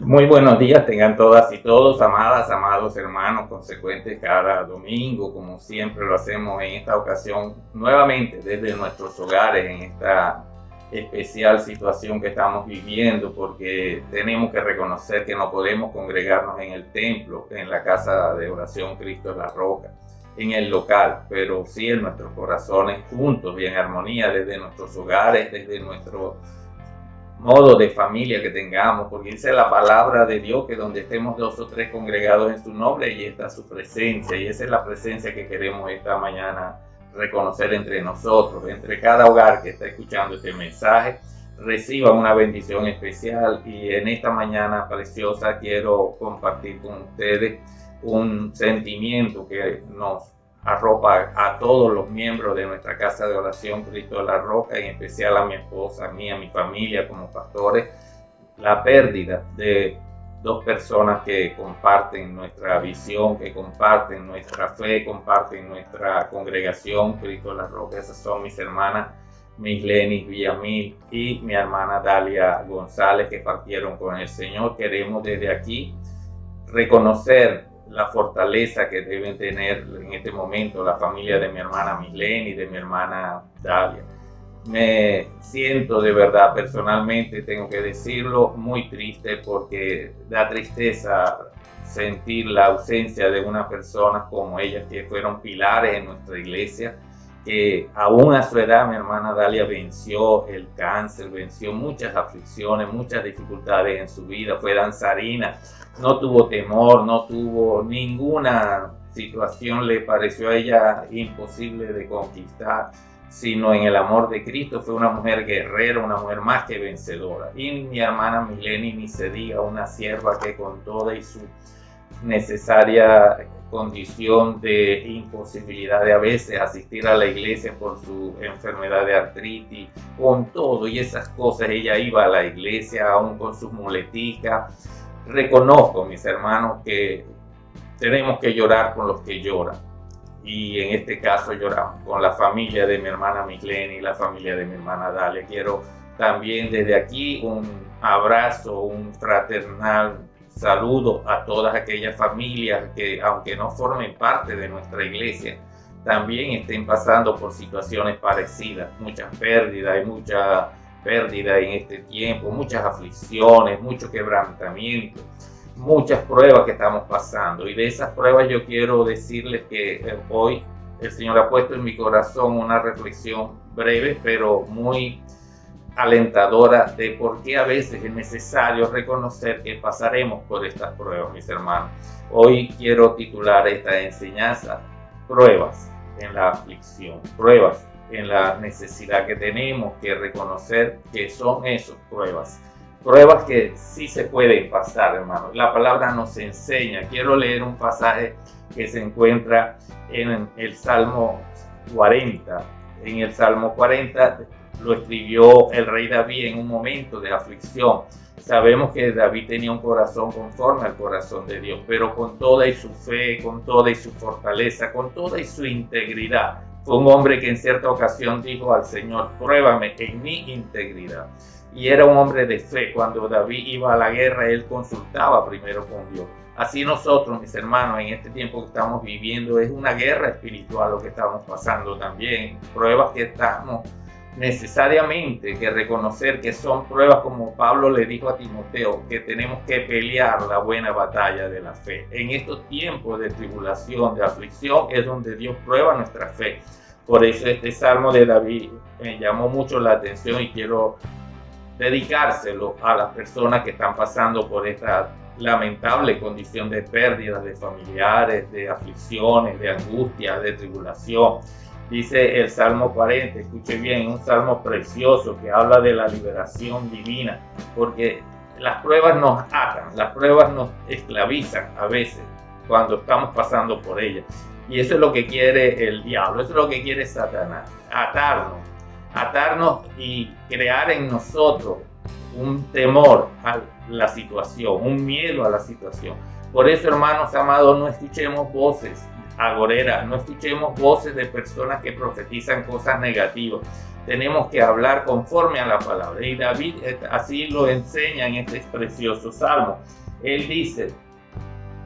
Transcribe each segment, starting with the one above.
Muy buenos días, tengan todas y todos, amadas, amados hermanos, consecuentes cada domingo, como siempre lo hacemos en esta ocasión, nuevamente desde nuestros hogares, en esta especial situación que estamos viviendo, porque tenemos que reconocer que no podemos congregarnos en el templo, en la casa de oración Cristo es la Roca, en el local, pero sí en nuestros corazones juntos y en armonía desde nuestros hogares, desde nuestro modo de familia que tengamos, porque dice la palabra de Dios que donde estemos dos o tres congregados en su nombre, allí está su presencia, y esa es la presencia que queremos esta mañana reconocer entre nosotros, entre cada hogar que está escuchando este mensaje. Reciban una bendición especial, y en esta mañana preciosa quiero compartir con ustedes un sentimiento que nos arropa a todos los miembros de nuestra casa de oración Cristo de la Roca, en especial a mi esposa, a mí, a mi familia como pastores, la pérdida de dos personas que comparten nuestra visión, que comparten nuestra fe, comparten nuestra congregación Cristo de la Roca. Esas son mis hermanas Misleni Villamil y mi hermana Dalia González, que partieron con el Señor. Queremos desde aquí reconocer la fortaleza que deben tener en este momento la familia de mi hermana Misleni y de mi hermana Dalia. Me siento de verdad, personalmente tengo que decirlo, muy triste, porque da tristeza sentir la ausencia de una persona como ellas, que fueron pilares en nuestra iglesia, que aún a su edad mi hermana Dalia venció el cáncer, venció muchas aflicciones, muchas dificultades en su vida, fue danzarina, no tuvo temor, no tuvo ninguna situación, le pareció a ella imposible de conquistar, sino en el amor de Cristo. Fue una mujer guerrera, una mujer más que vencedora. Y mi hermana Misleni, ni se diga, una sierva que con toda y su necesaria condición de imposibilidad de a veces asistir a la iglesia por su enfermedad de artritis, con todo y esas cosas, ella iba a la iglesia aún con sus muleticas. Reconozco, mis hermanos, que tenemos que llorar con los que lloran, y en este caso lloramos con la familia de mi hermana Misleni y la familia de mi hermana Dalia. Quiero también desde aquí un abrazo, un fraternal saludo a todas aquellas familias que, aunque no formen parte de nuestra iglesia, también estén pasando por situaciones parecidas. Muchas pérdidas, hay mucha pérdida en este tiempo, muchas aflicciones, mucho quebrantamiento, muchas pruebas que estamos pasando. Y de esas pruebas yo quiero decirles que hoy el Señor ha puesto en mi corazón una reflexión breve, pero muy alentadora, de por qué a veces es necesario reconocer que pasaremos por estas pruebas, mis hermanos. Hoy quiero titular esta enseñanza: pruebas en la aflicción, pruebas en la necesidad que tenemos que reconocer que son esas pruebas. Pruebas que sí se pueden pasar, hermano. La palabra nos enseña. Quiero leer un pasaje que se encuentra en el Salmo 40. En el Salmo 40 lo escribió el rey David en un momento de aflicción. Sabemos que David tenía un corazón conforme al corazón de Dios, pero con toda y su fe, con toda y su fortaleza, con toda y su integridad. Fue un hombre que en cierta ocasión dijo al Señor: pruébame en mi integridad. Y era un hombre de fe. Cuando David iba a la guerra, él consultaba primero con Dios. Así nosotros, mis hermanos, en este tiempo que estamos viviendo, es una guerra espiritual lo que estamos pasando también. Pruebas que estamos necesariamente que reconocer que son pruebas, como Pablo le dijo a Timoteo, que tenemos que pelear la buena batalla de la fe. En estos tiempos de tribulación, de aflicción, es donde Dios prueba nuestra fe. Por eso este salmo de David me llamó mucho la atención, y quiero dedicárselo a las personas que están pasando por esta lamentable condición de pérdidas de familiares, de aflicciones, de angustia, de tribulación. Dice el Salmo 40, escuche bien, un salmo precioso que habla de la liberación divina, porque las pruebas nos atan, las pruebas nos esclavizan a veces cuando estamos pasando por ellas. Y eso es lo que quiere el diablo, eso es lo que quiere Satanás: atarnos y crear en nosotros un temor a la situación, un miedo a la situación. Por eso, hermanos amados, no escuchemos voces agoreras, no escuchemos voces de personas que profetizan cosas negativas. Tenemos que hablar conforme a la palabra. Y David así lo enseña en este precioso salmo. Él dice: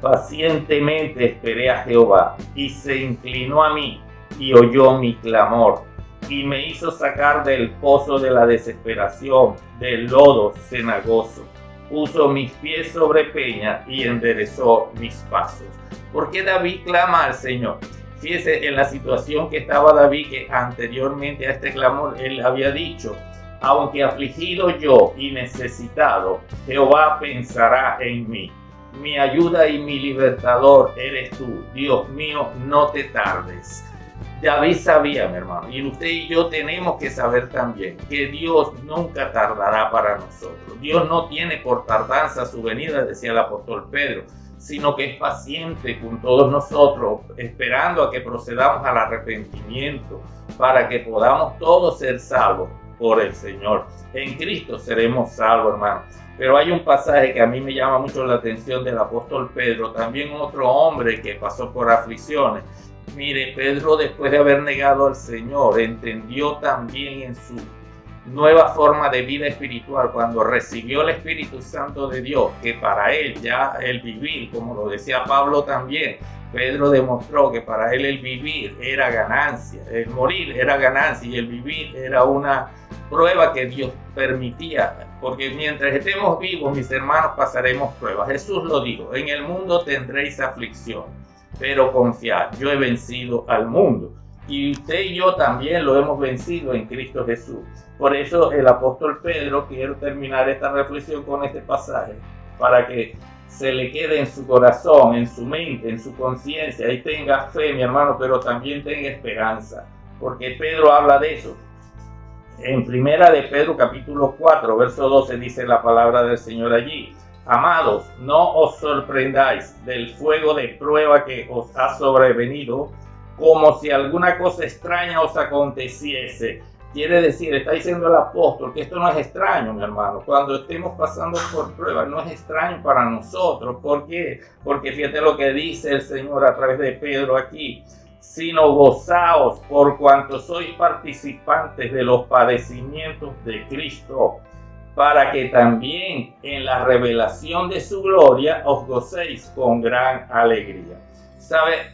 pacientemente esperé a Jehová, y se inclinó a mí, y oyó mi clamor, y me hizo sacar del pozo de la desesperación, del lodo cenagoso. Puso mis pies sobre peña, y enderezó mis pasos. ¿Por qué David clama al Señor? Fíjese en la situación que estaba David, que anteriormente a este clamor él había dicho: aunque afligido yo y necesitado, Jehová pensará en mí. Mi ayuda y mi libertador eres tú, Dios mío, no te tardes. David sabía, mi hermano, y usted y yo tenemos que saber también que Dios nunca tardará para nosotros. Dios no tiene por tardanza su venida, decía el apóstol Pedro, sino que es paciente con todos nosotros, esperando a que procedamos al arrepentimiento, para que podamos todos ser salvos por el Señor. En Cristo seremos salvos, hermano. Pero hay un pasaje que a mí me llama mucho la atención del apóstol Pedro, también otro hombre que pasó por aflicciones. Mire, Pedro, después de haber negado al Señor, entendió también en su nueva forma de vida espiritual, cuando recibió el Espíritu Santo de Dios, que para él ya el vivir, como lo decía Pablo también, Pedro demostró que para él el vivir era ganancia, el morir era ganancia y el vivir era una prueba que Dios permitía, porque mientras estemos vivos, mis hermanos, pasaremos pruebas. Jesús lo dijo: en el mundo tendréis aflicción, pero confiad, yo he vencido al mundo. Y usted y yo también lo hemos vencido en Cristo Jesús. Por eso el apóstol Pedro, quiero terminar esta reflexión con este pasaje, para que se le quede en su corazón, en su mente, en su conciencia, y tenga fe, mi hermano, pero también tenga esperanza, porque Pedro habla de eso. En primera de Pedro capítulo 4, verso 12, dice la palabra del Señor allí: amados, no os sorprendáis del fuego de prueba que os ha sobrevenido, como si alguna cosa extraña os aconteciese. Quiere decir, está diciendo el apóstol, que esto no es extraño, mi hermano. Cuando estemos pasando por pruebas, no es extraño para nosotros. ¿Por qué? Porque fíjate lo que dice el Señor a través de Pedro aquí: sino gozaos por cuanto sois participantes de los padecimientos de Cristo, para que también en la revelación de su gloria os gocéis con gran alegría. ¿Sabe?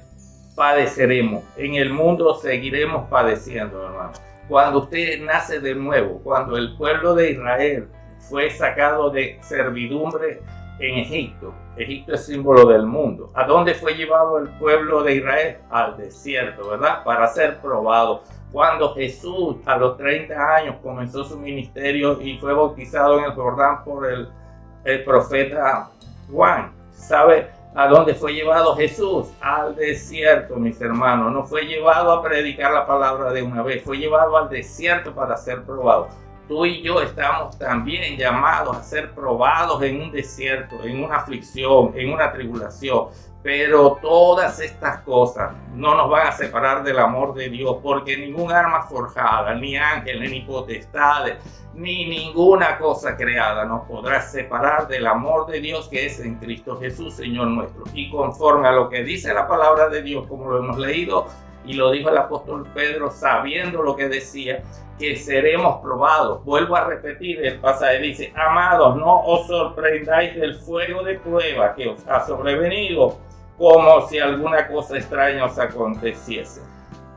Padeceremos. En el mundo seguiremos padeciendo, hermano. Cuando usted nace de nuevo, cuando el pueblo de Israel fue sacado de servidumbre en Egipto, Egipto es símbolo del mundo. ¿A dónde fue llevado el pueblo de Israel? Al desierto, ¿verdad? Para ser probado. Cuando Jesús a los 30 años comenzó su ministerio y fue bautizado en el Jordán por el profeta Juan, ¿sabe a dónde fue llevado Jesús? Al desierto, mis hermanos. No fue llevado a predicar la palabra de una vez, fue llevado al desierto para ser probado. Tú y yo estamos también llamados a ser probados en un desierto, en una aflicción, en una tribulación. Pero todas estas cosas no nos van a separar del amor de Dios, porque ningún arma forjada, ni ángeles, ni potestades, ni ninguna cosa creada nos podrá separar del amor de Dios que es en Cristo Jesús, Señor nuestro. Y conforme a lo que dice la palabra de Dios, como lo hemos leído, y lo dijo el apóstol Pedro, sabiendo lo que decía, que seremos probados. Vuelvo a repetir el pasaje, dice: amados, no os sorprendáis del fuego de prueba que os ha sobrevenido, como si alguna cosa extraña os aconteciese,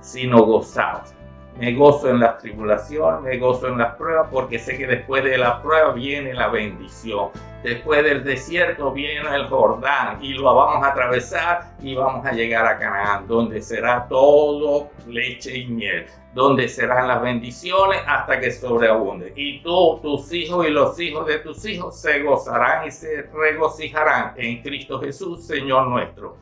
sino gozaos. Me gozo en las tribulaciones, me gozo en las pruebas, porque sé que después de la prueba viene la bendición. Después del desierto viene el Jordán, y lo vamos a atravesar y vamos a llegar a Canaán, donde será todo leche y miel, donde serán las bendiciones hasta que sobreabunde. Y tú, tus hijos y los hijos de tus hijos se gozarán y se regocijarán en Cristo Jesús, Señor nuestro.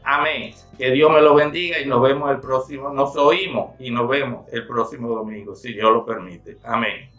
Amén. Que Dios me lo bendiga y nos vemos el próximo, nos oímos y nos vemos el próximo domingo, si Dios lo permite. Amén.